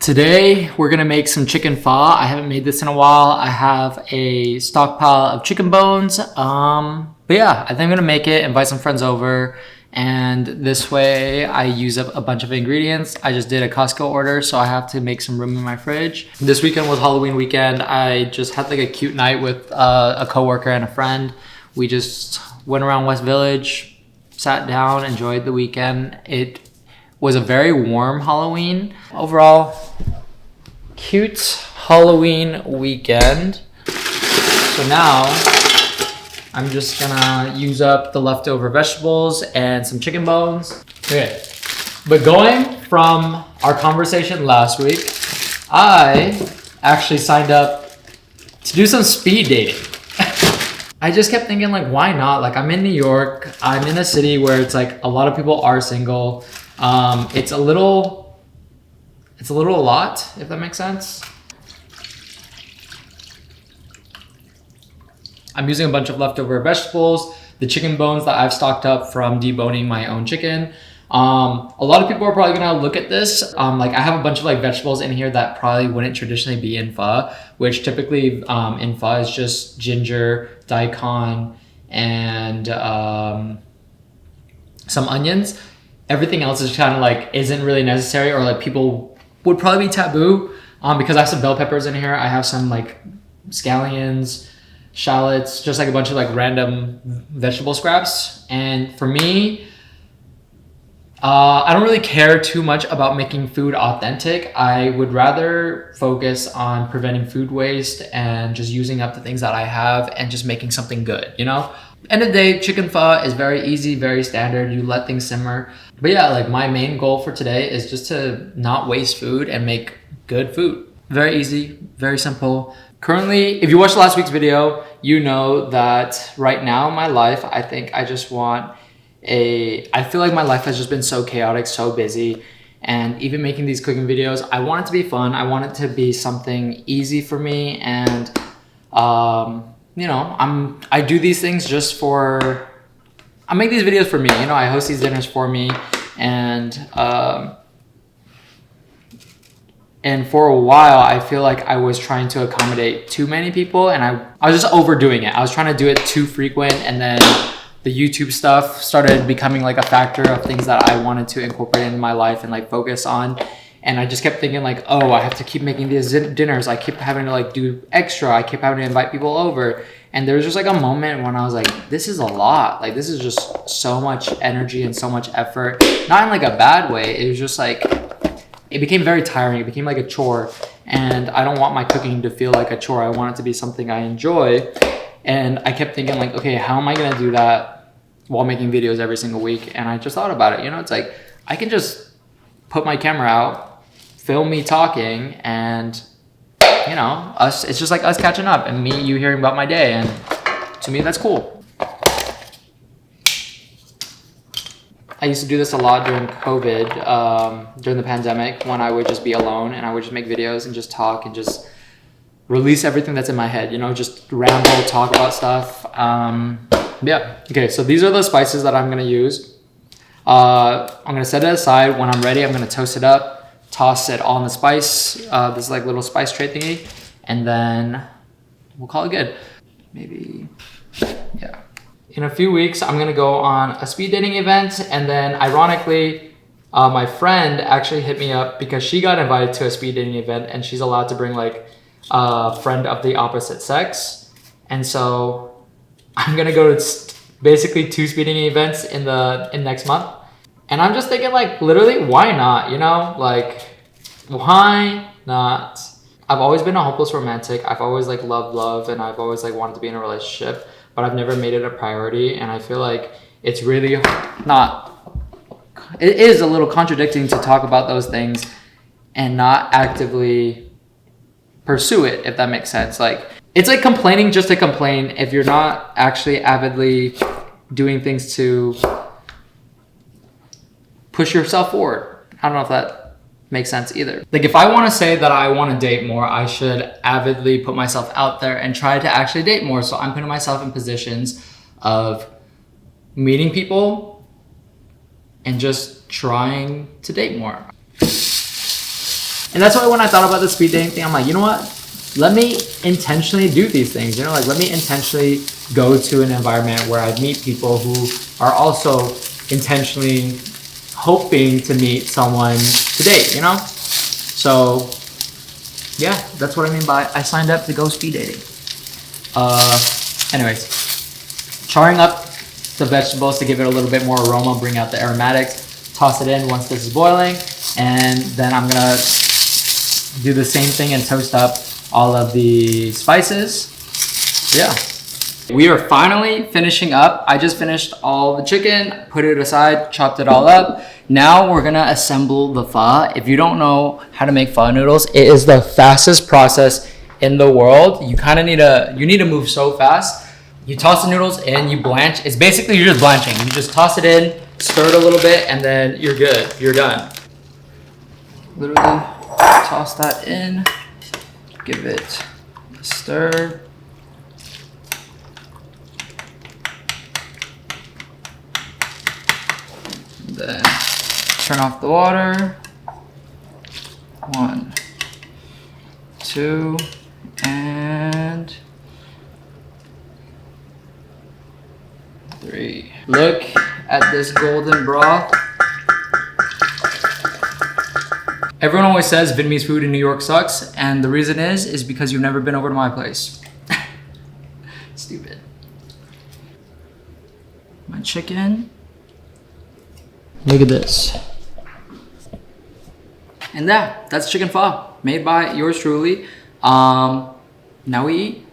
Today, we're gonna make some chicken pho. I haven't made this in a while. I have a stockpile of chicken bones. But yeah, I think I'm gonna make it, invite some friends over, and this way I use up a bunch of ingredients. I just did a Costco order, so I have to make some room in my fridge. This weekend was Halloween weekend. I just had like a cute night with a coworker and a friend. We just went around West Village, sat down, enjoyed the weekend. It was a very warm Halloween. Overall, cute Halloween weekend. So now I'm just gonna use up the leftover vegetables and some chicken bones. Okay, but going from our conversation last week, I actually signed up to do some speed dating. I just kept thinking like, why not? Like I'm in New York, I'm in a city where it's like a lot of people are single. It's a little a lot, if that makes sense. I'm using a bunch of leftover vegetables, the chicken bones that I've stocked up from deboning my own chicken. A lot of people are probably gonna look at this. Like I have a bunch of like vegetables in here that probably wouldn't traditionally be in pho, which typically in pho is just ginger, daikon, and some onions. Everything else is kind of like isn't really necessary, or like people would probably be taboo. Because I have some bell peppers in here. I have some like scallions, shallots, just like a bunch of like random vegetable scraps. And for me, I don't really care too much about making food authentic. I would rather focus on preventing food waste and just using up the things that I have and just making something good, you know? End of the day, chicken pho is very easy, very standard. You let things simmer. But yeah, like my main goal for today is just to not waste food and make good food. Very easy, very simple. Currently, if you watched last week's video, you know that right now in my life, I think I just want I feel like my life has just been so chaotic, so busy. And even making these cooking videos, I want it to be fun. I want it to be something easy for me. And, you know, I do these things just for, I make these videos for me, you know, I host these dinners for me. And for a while, I feel like I was trying to accommodate too many people, and I was just overdoing it. I was trying to do it too frequent, and then the YouTube stuff started becoming like a factor of things that I wanted to incorporate into my life and like focus on. And I just kept thinking like, oh, I have to keep making these dinners. I keep having to like do extra. I keep having to invite people over. And there was just like a moment when I was like, this is a lot. Like this is just so much energy and so much effort. Not in like a bad way. It was just like, it became very tiring. It became like a chore. And I don't want my cooking to feel like a chore. I want it to be something I enjoy. And I kept thinking like, okay, how am I gonna do that while making videos every single week? And I just thought about it, you know, it's like, I can just put my camera out, film me talking, and you know, it's just like us catching up and me, you hearing about my day. And to me, that's cool. I used to do this a lot during COVID, during the pandemic, when I would just be alone and I would just make videos and just talk and just release everything that's in my head, you know, just ramble, talk about stuff. Yeah, okay, so these are the spices that I'm gonna use. I'm gonna set it aside. When I'm ready, I'm gonna toast it up, toss it all in the spice, this like little spice tray thingy, and then we'll call it good. Maybe, yeah. In a few weeks, I'm gonna go on a speed dating event, and then ironically, my friend actually hit me up because she got invited to a speed dating event, and she's allowed to bring like a friend of the opposite sex. And so I'm gonna go to basically 2 speed dating events in next month. And I'm just thinking like, literally, why not, you know? Like, why not? I've always been a hopeless romantic. I've always like loved love, and I've always like wanted to be in a relationship, but I've never made it a priority. And I feel like it's really it is a little contradicting to talk about those things and not actively pursue it, if that makes sense. Like, it's like complaining just to complain if you're not actually avidly doing things to push yourself forward. I don't know if that makes sense either. Like if I want to say that I want to date more, I should avidly put myself out there and try to actually date more. So I'm putting myself in positions of meeting people and just trying to date more. And that's why when I thought about the speed dating thing, I'm like, you know what? Let me intentionally do these things. You know, like let me intentionally go to an environment where I meet people who are also intentionally hoping to meet someone to date, you know? So yeah, that's what I mean by I signed up to go speed dating. Anyways, charring up the vegetables to give it a little bit more aroma, bring out the aromatics, toss it in once this is boiling, and then I'm gonna do the same thing and toast up all of the spices. Yeah. We are finally finishing up. I just finished all the chicken, put it aside, chopped it all up. Now we're gonna assemble the pho. If you don't know how to make pho noodles, it is the fastest process in the world. You kind of need to move so fast. You toss the noodles in, you blanch. It's basically, you're just blanching. You just toss it in, stir it a little bit, and then you're good. You're done. Literally toss that in, give it a stir. Then turn off the water. 1, 2, and 3. Look at this golden broth. Everyone always says Vietnamese food in New York sucks, and the reason is because you've never been over to my place. Stupid. My chicken. Look at this. And that's chicken pho, made by yours truly. Now we eat.